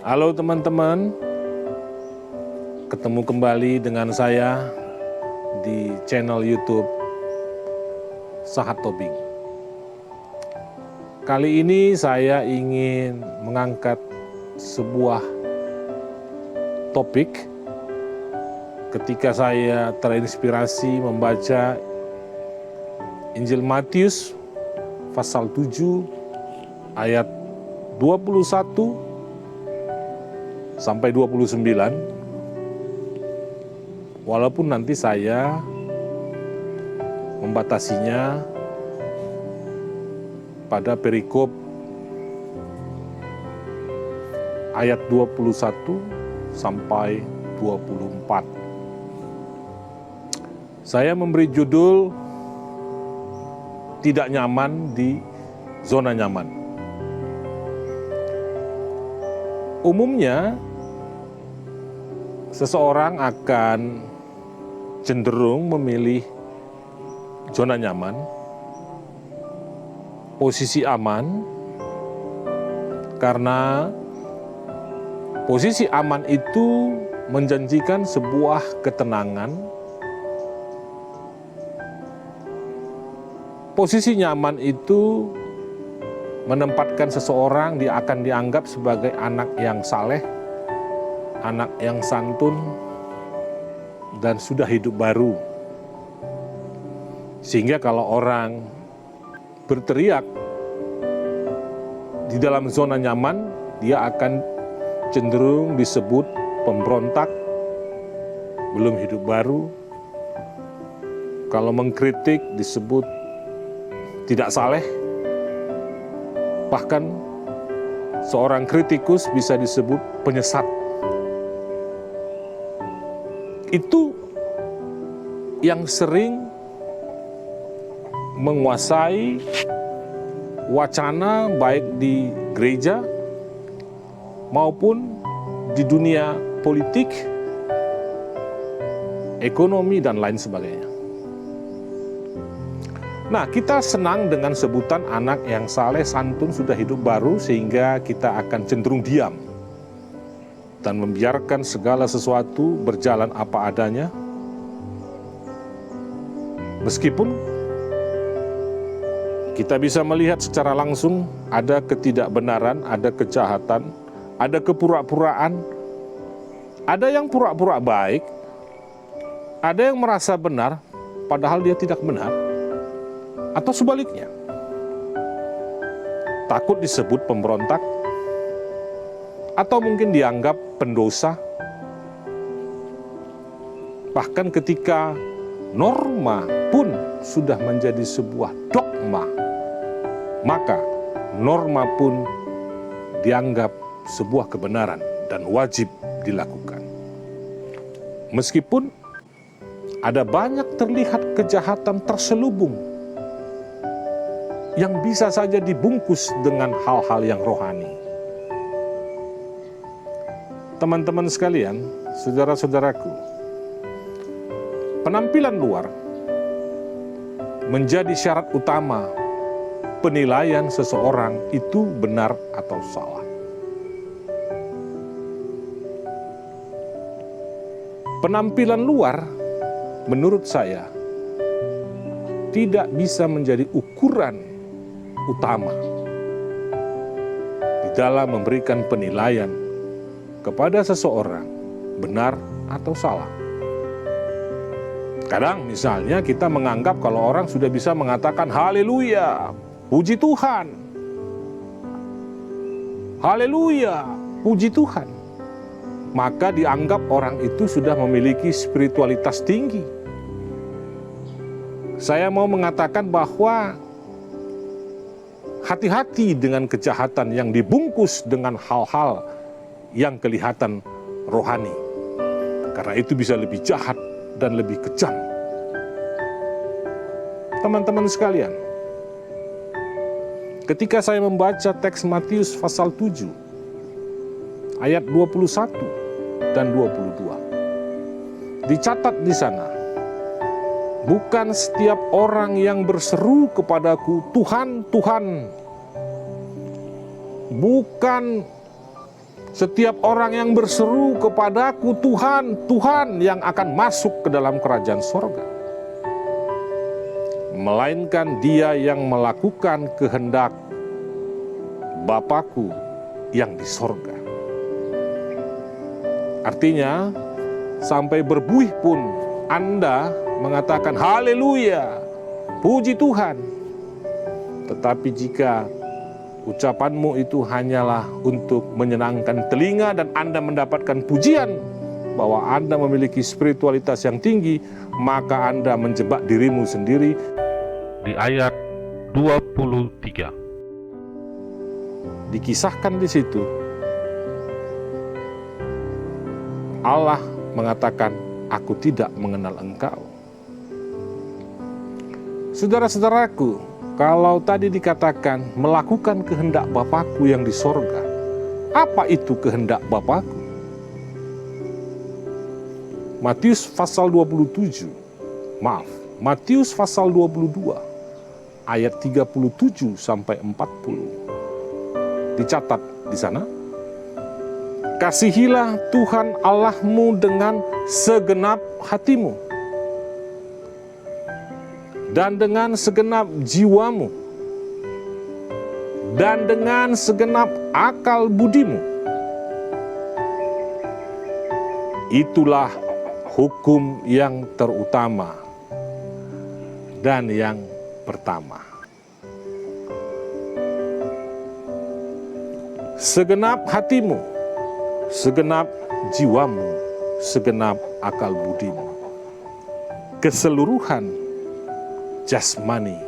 Halo teman-teman, ketemu kembali dengan saya di channel YouTube Sahat Tobing. Kali ini saya ingin mengangkat sebuah topik ketika saya terinspirasi membaca Injil Matius pasal 7 ayat 21 sampai 29, walaupun nanti saya membatasinya pada perikop ayat 21 sampai 24. Saya memberi judul Tidak Nyaman di Zona Nyaman. Umumnya, seseorang akan cenderung memilih zona nyaman, posisi aman, karena posisi aman itu menjanjikan sebuah ketenangan. Posisi nyaman itu menempatkan seseorang akan dianggap sebagai anak yang saleh, anak yang santun, dan sudah hidup baru. Sehingga kalau orang berteriak di dalam zona nyaman, dia akan cenderung disebut pemberontak, belum hidup baru. Kalau mengkritik disebut tidak saleh. Bahkan seorang kritikus bisa disebut penyesat. Itu yang sering menguasai wacana baik di gereja maupun di dunia politik, ekonomi, dan lain sebagainya. Nah, kita senang dengan sebutan anak yang saleh, santun, sudah hidup baru, sehingga kita akan cenderung diam dan membiarkan segala sesuatu berjalan apa adanya. Meskipun kita bisa melihat secara langsung ada ketidakbenaran, ada kejahatan, ada kepura-puraan, ada yang pura-pura baik, ada yang merasa benar padahal dia tidak benar. Atau sebaliknya, takut disebut pemberontak, atau mungkin dianggap pendosa. Bahkan ketika norma pun sudah menjadi sebuah dogma, maka norma pun dianggap sebuah kebenaran dan wajib dilakukan. Meskipun ada banyak terlihat kejahatan terselubung yang bisa saja dibungkus dengan hal-hal yang rohani. Teman-teman sekalian, saudara-saudaraku, penampilan luar menjadi syarat utama penilaian seseorang itu benar atau salah. Penampilan luar, menurut saya, tidak bisa menjadi ukuran utama di dalam memberikan penilaian kepada seseorang benar atau salah. Kadang misalnya kita menganggap kalau orang sudah bisa mengatakan haleluya, puji Tuhan, haleluya, puji Tuhan, maka dianggap orang itu sudah memiliki spiritualitas tinggi. Saya mau mengatakan bahwa hati-hati dengan kejahatan yang dibungkus dengan hal-hal yang kelihatan rohani. Karena itu bisa lebih jahat dan lebih kejam. Teman-teman sekalian, ketika saya membaca teks Matius pasal 7, ayat 21 dan 22, dicatat di sana, bukan setiap orang yang berseru kepadaku, Tuhan, Tuhan, bukan Setiap orang yang berseru kepadaku, Tuhan, Tuhan, yang akan masuk ke dalam kerajaan sorga. Melainkan dia yang melakukan kehendak Bapakku yang di sorga. Artinya, sampai berbuih pun Anda mengatakan haleluya, puji Tuhan. Tetapi jika ucapanmu itu hanyalah untuk menyenangkan telinga dan Anda mendapatkan pujian bahwa Anda memiliki spiritualitas yang tinggi, maka Anda menjebak dirimu sendiri. Di ayat 23 dikisahkan di situ, Allah mengatakan, aku tidak mengenal engkau. Saudara-saudaraku, kalau tadi dikatakan melakukan kehendak Bapakku yang di sorga, apa itu kehendak Bapakku? Matius pasal 22 ayat 37 sampai 40. Dicatat di sana. Kasihilah Tuhan Allahmu dengan segenap hatimu, dan dengan segenap jiwamu, dan dengan segenap akal budimu. Itulah hukum yang terutama dan yang pertama. Segenap hatimu, segenap jiwamu, segenap akal budimu, keseluruhan jasmani.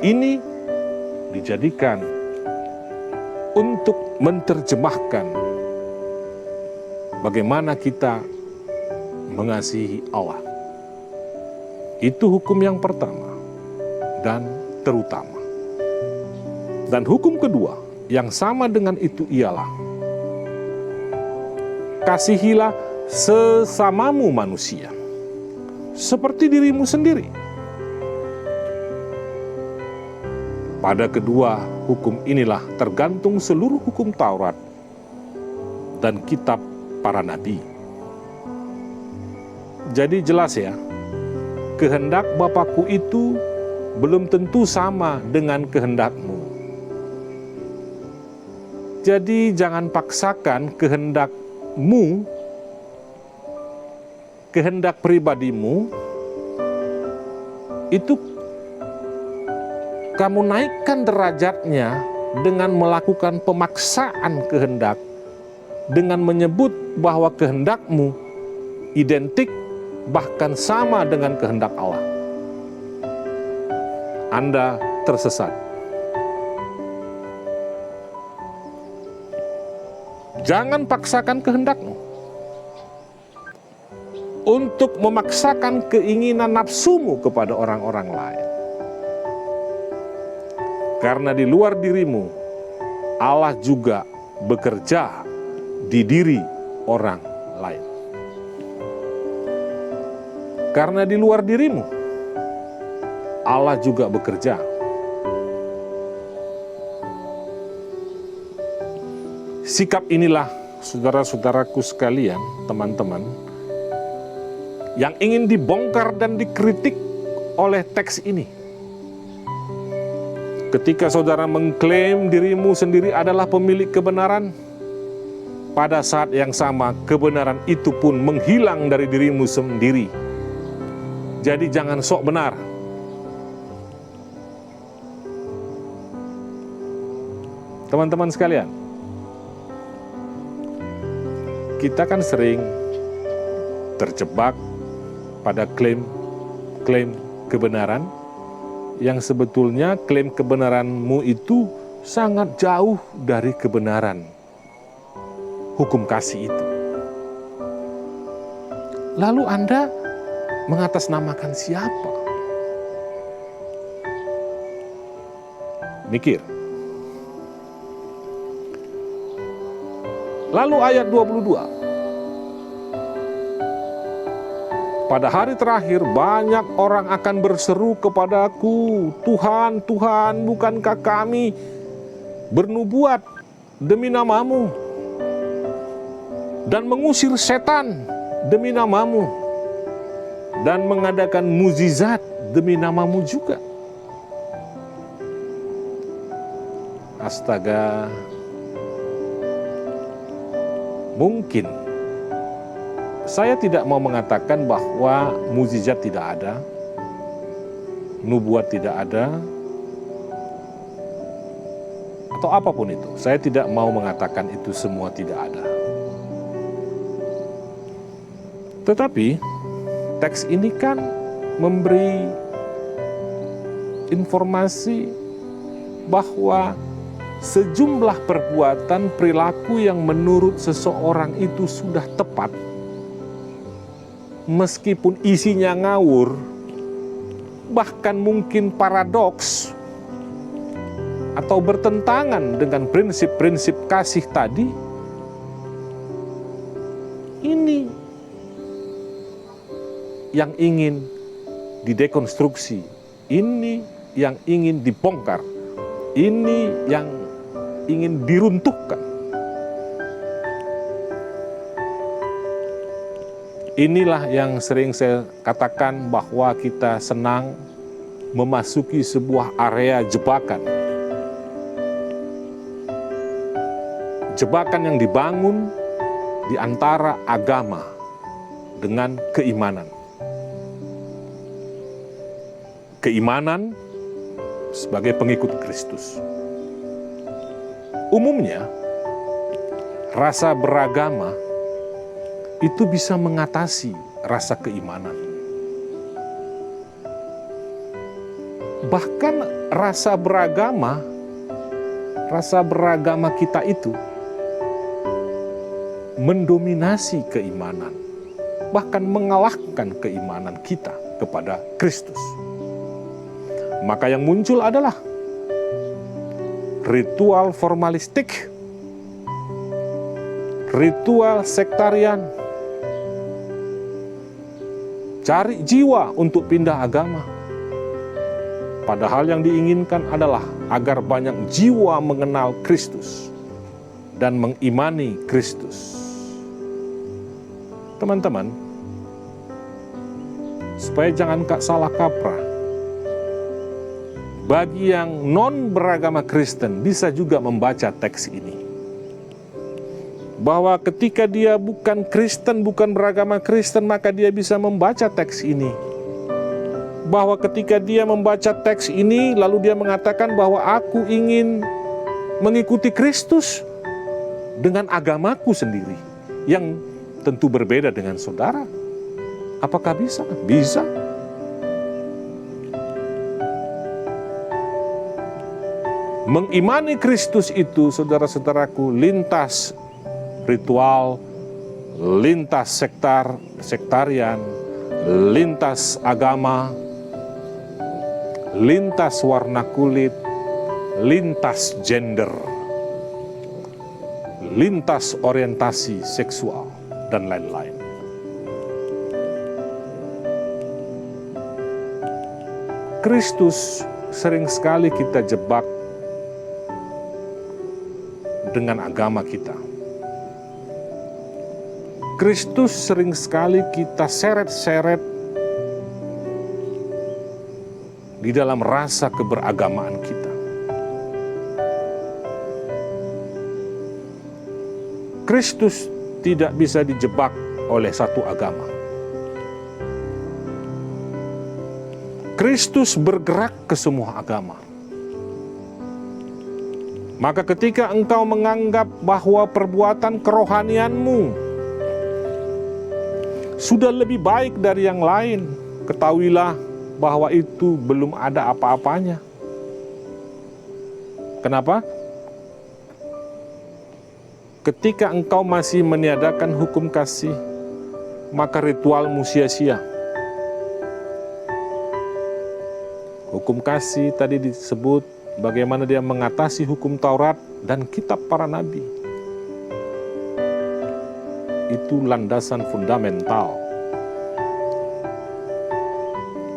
Ini dijadikan untuk menerjemahkan bagaimana kita mengasihi Allah. Itu hukum yang pertama dan terutama. Dan hukum kedua yang sama dengan itu ialah, kasihilah sesamamu manusia seperti dirimu sendiri. Pada kedua hukum inilah tergantung seluruh hukum Taurat dan kitab para nabi. Jadi jelas ya, kehendak Bapakku itu belum tentu sama dengan kehendakmu. Jadi jangan paksakan kehendakmu, kehendak pribadimu, itu kamu naikkan derajatnya dengan melakukan pemaksaan kehendak, dengan menyebut bahwa kehendakmu identik bahkan sama dengan kehendak Allah. Anda tersesat. Jangan paksakan kehendakmu untuk memaksakan keinginan nafsumu kepada orang-orang lain. Karena di luar dirimu, Allah juga bekerja di diri orang lain. Karena di luar dirimu, Allah juga bekerja. Sikap inilah, saudara-saudaraku sekalian, teman-teman, yang ingin dibongkar dan dikritik oleh teks ini. Ketika saudara mengklaim dirimu sendiri adalah pemilik kebenaran, pada saat yang sama kebenaran itu pun menghilang dari dirimu sendiri. Jadi jangan sok benar. Teman-teman sekalian, kita kan sering terjebak pada klaim kebenaran yang sebetulnya klaim kebenaranmu itu sangat jauh dari kebenaran hukum kasih itu. Lalu Anda mengatasnamakan siapa? Mikir. Lalu ayat 22. Pada hari terakhir banyak orang akan berseru kepadaku, Tuhan, Tuhan, bukankah kami bernubuat demi namamu, dan mengusir setan demi namamu, dan mengadakan mukjizat demi namamu juga. Astaga, mungkin saya tidak mau mengatakan bahwa mukjizat tidak ada, nubuat tidak ada, atau apapun itu. Saya tidak mau mengatakan itu semua tidak ada. Tetapi teks ini kan memberi informasi bahwa sejumlah perbuatan perilaku yang menurut seseorang itu sudah tepat, meskipun isinya ngawur, bahkan mungkin paradoks atau bertentangan dengan prinsip-prinsip kasih tadi, ini yang ingin didekonstruksi, ini yang ingin dibongkar, ini yang ingin diruntuhkan. Inilah yang sering saya katakan bahwa kita senang memasuki sebuah area jebakan. Jebakan yang dibangun di antara agama dengan keimanan. Keimanan sebagai pengikut Kristus. Umumnya, rasa beragama itu bisa mengatasi rasa keimanan. Bahkan rasa beragama kita itu mendominasi keimanan, bahkan mengalahkan keimanan kita kepada Kristus. Maka yang muncul adalah ritual formalistik, ritual sektarian, cari jiwa untuk pindah agama. Padahal yang diinginkan adalah agar banyak jiwa mengenal Kristus dan mengimani Kristus. Teman-teman, supaya jangan salah kaprah, bagi yang non beragama Kristen bisa juga membaca teks ini. Bahwa ketika dia bukan Kristen, bukan beragama Kristen, maka dia bisa membaca teks ini. Bahwa ketika dia membaca teks ini, lalu dia mengatakan bahwa aku ingin mengikuti Kristus dengan agamaku sendiri, yang tentu berbeda dengan saudara. Apakah bisa? Bisa. Mengimani Kristus itu, saudara-saudaraku, lintas ritual, lintas sektarian, lintas agama, lintas warna kulit, lintas gender, lintas orientasi seksual, dan lain-lain. Kristus sering sekali kita jebak dengan agama kita. Kristus sering sekali kita seret-seret di dalam rasa keberagamaan kita. Kristus tidak bisa dijebak oleh satu agama. Kristus bergerak ke semua agama. Maka ketika engkau menganggap bahwa perbuatan kerohanianmu sudah lebih baik dari yang lain, ketahuilah bahwa itu belum ada apa-apanya. Kenapa? Ketika engkau masih meniadakan hukum kasih, maka ritualmu sia-sia. Hukum kasih tadi disebut bagaimana dia mengatasi hukum Taurat dan kitab para nabi. Itu landasan fundamental.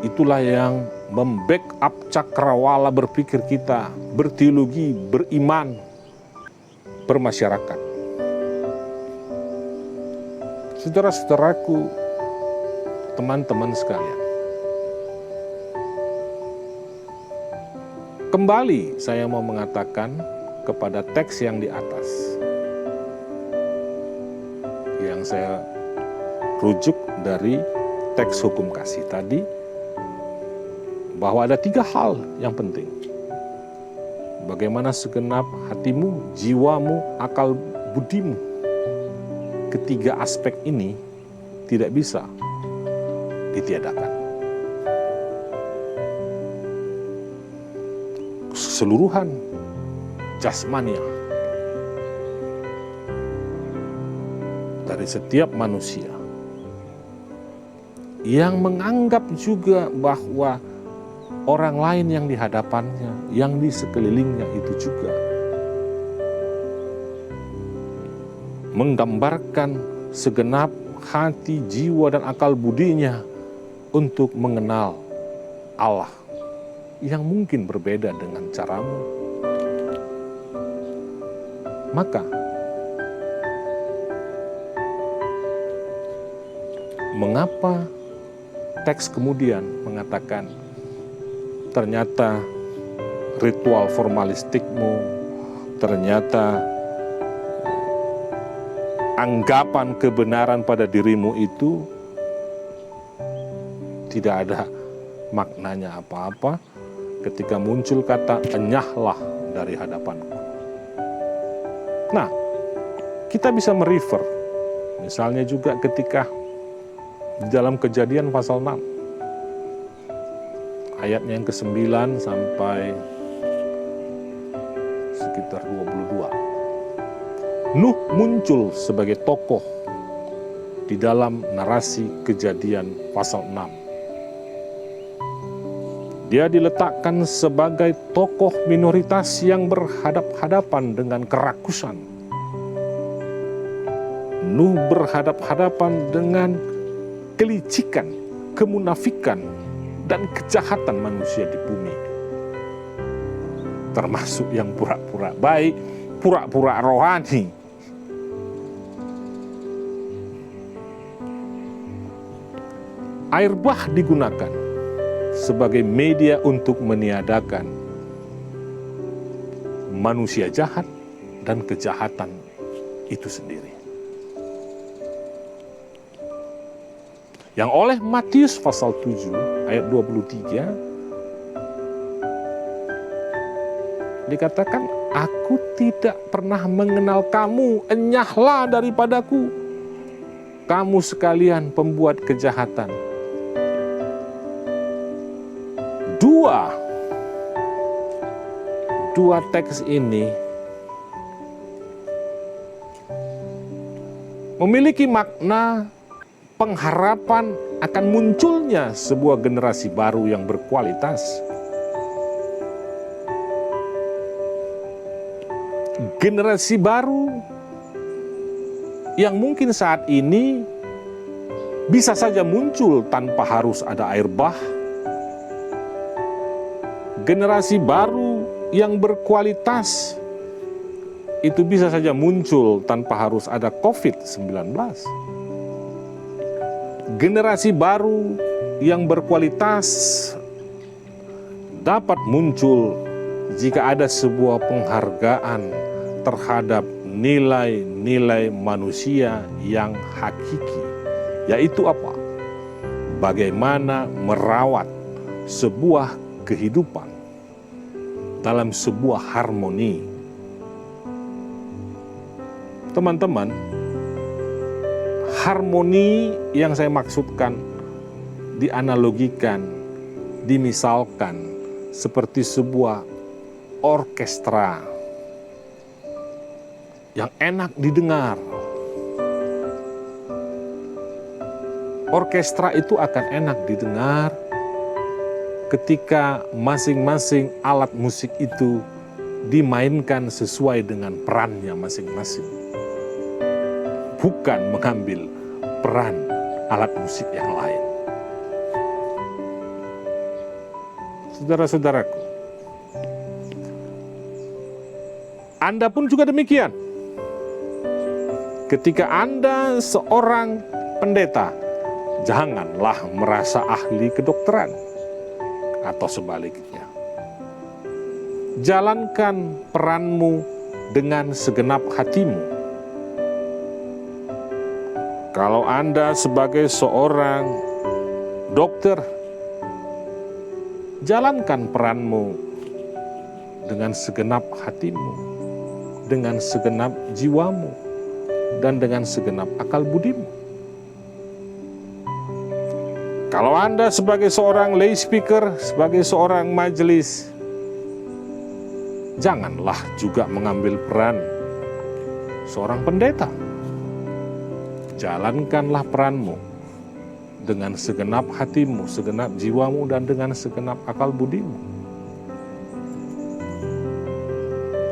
Itulah yang membackup cakrawala berpikir kita, berteologi, beriman, bermasyarakat. Saudara-saudaraku, teman-teman sekalian, kembali saya mau mengatakan kepada teks yang di atas, yang saya rujuk dari teks hukum kasih tadi, bahwa ada 3 hal yang penting. Bagaimana segenap hatimu, jiwamu, akal budimu. Ketiga aspek ini tidak bisa ditiadakan. Keseluruhan jasmania dari setiap manusia yang menganggap juga bahwa orang lain yang di hadapannya, yang di sekelilingnya itu juga menggambarkan segenap hati, jiwa, dan akal budinya untuk mengenal Allah yang mungkin berbeda dengan caramu. Maka mengapa teks kemudian mengatakan ternyata ritual formalistikmu, ternyata anggapan kebenaran pada dirimu itu tidak ada maknanya apa-apa ketika muncul kata enyahlah dari hadapanku. Nah, kita bisa merefer misalnya juga ketika di dalam Kejadian pasal 6 ayatnya yang ke-9 sampai sekitar 22. Nuh muncul sebagai tokoh di dalam narasi Kejadian pasal 6. Dia diletakkan sebagai tokoh minoritas yang berhadap-hadapan dengan kerakusan. Nuh berhadap-hadapan dengan kelicikan, kemunafikan, dan kejahatan manusia di bumi. Termasuk yang pura-pura baik, pura-pura rohani. Air bah digunakan sebagai media untuk meniadakan manusia jahat dan kejahatan itu sendiri. Yang oleh Matius pasal 7 ayat 23 dikatakan, aku tidak pernah mengenal kamu, enyahlah daripadaku, kamu sekalian pembuat kejahatan. Dua teks ini memiliki makna pengharapan akan munculnya sebuah generasi baru yang berkualitas. Generasi baru yang mungkin saat ini bisa saja muncul tanpa harus ada air bah. Generasi baru yang berkualitas itu bisa saja muncul tanpa harus ada COVID-19. Generasi baru yang berkualitas dapat muncul jika ada sebuah penghargaan terhadap nilai-nilai manusia yang hakiki. Yaitu apa? Bagaimana merawat sebuah kehidupan dalam sebuah harmoni. Teman-teman, harmoni yang saya maksudkan dianalogikan, dimisalkan seperti sebuah orkestra yang enak didengar. Orkestra itu akan enak didengar ketika masing-masing alat musik itu dimainkan sesuai dengan perannya masing-masing. Bukan mengambil peran alat musik yang lain. Saudara-saudaraku, Anda pun juga demikian. ketika Anda seorang pendeta, janganlah merasa ahli kedokteran atau sebaliknya. Jalankan peranmu dengan segenap hatimu. Kalau Anda sebagai seorang dokter, jalankan peranmu dengan segenap hatimu, dengan segenap jiwamu, dan dengan segenap akal budimu. Kalau Anda sebagai seorang lay speaker, sebagai seorang majelis, janganlah juga mengambil peran seorang pendeta. Jalankanlah peranmu dengan segenap hatimu, segenap jiwamu, dan dengan segenap akal budimu.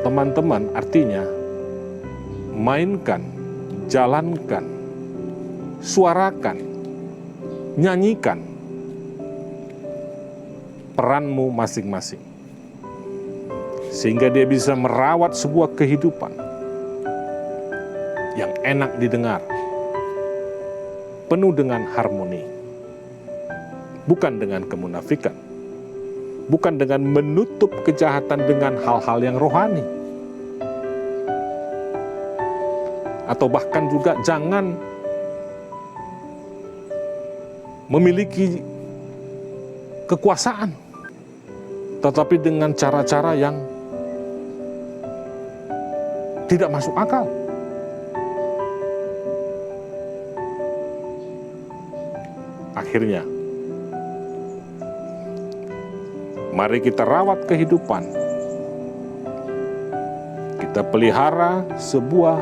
Teman-teman, artinya mainkan, jalankan, suarakan, nyanyikan peranmu masing-masing, sehingga dia bisa merawat sebuah kehidupan yang enak didengar, penuh dengan harmoni, bukan dengan kemunafikan, bukan dengan menutup kejahatan dengan hal-hal yang rohani, atau bahkan juga jangan memiliki kekuasaan, tetapi dengan cara-cara yang tidak masuk akal. Akhirnya, mari kita rawat kehidupan. Kita pelihara sebuah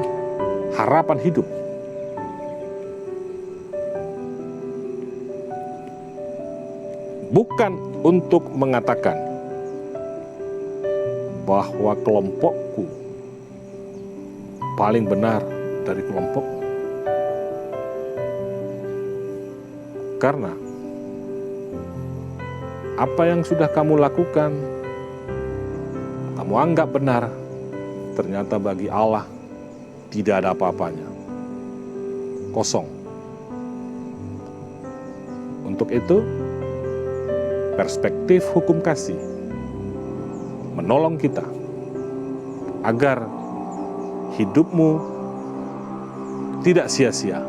harapan hidup. Bukan untuk mengatakan bahwa kelompokku paling benar dari kelompok. Karena apa yang sudah kamu lakukan, kamu anggap benar, ternyata bagi Allah tidak ada apa-apanya. Kosong. Untuk itu, perspektif hukum kasih menolong kita agar hidupmu tidak sia-sia,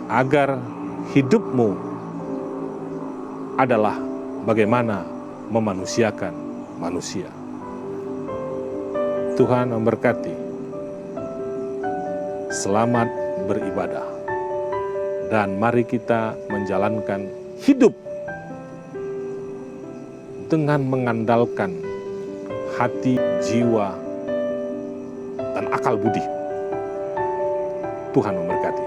agar hidupmu adalah bagaimana memanusiakan manusia. Tuhan memberkati. Selamat beribadah. Dan mari kita menjalankan hidup dengan mengandalkan hati, jiwa, dan akal budi. Tuhan memberkati.